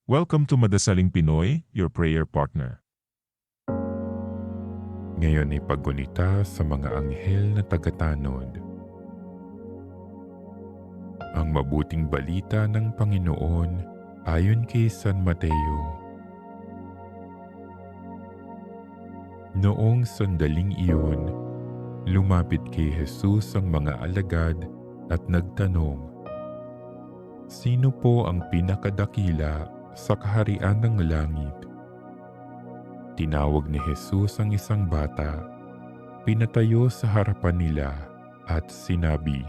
Welcome to Madasaling Pinoy, your prayer partner. Ngayon ay paggunita sa mga anghel na tagatanod. Ang mabuting balita ng Panginoon ayon kay San Mateo. Noong sandaling iyon, lumapit kay Jesus ang mga alagad at nagtanong, "Sino po ang pinakadakila sa kaharian ng langit?" Tinawag ni Jesus ang isang bata, pinatayo sa harapan nila at sinabi,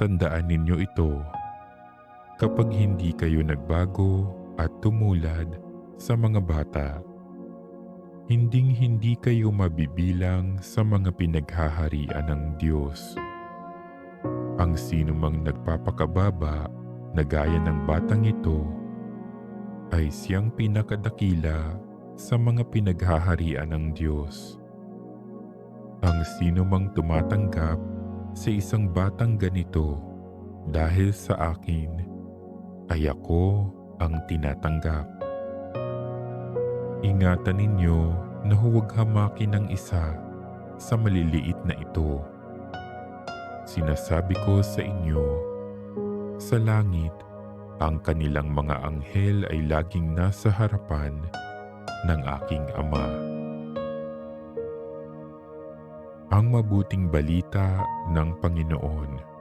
"Tandaan ninyo ito, kapag hindi kayo nagbago at tumulad sa mga bata, hinding-hindi kayo mabibilang sa mga pinaghaharian ng Diyos. Ang sinumang nagpapakababa na gaya ng batang ito ay siyang pinakadakila sa mga pinaghaharian ng Diyos. Ang sinumang tumatanggap sa isang batang ganito dahil sa akin, ay ako ang tinatanggap. Ingatan ninyo na huwag hamakin ng isa sa maliliit na ito. Sinasabi ko sa inyo, sa langit, ang kanilang mga anghel ay laging nasa harapan ng aking Ama." Ang mabuting balita ng Panginoon.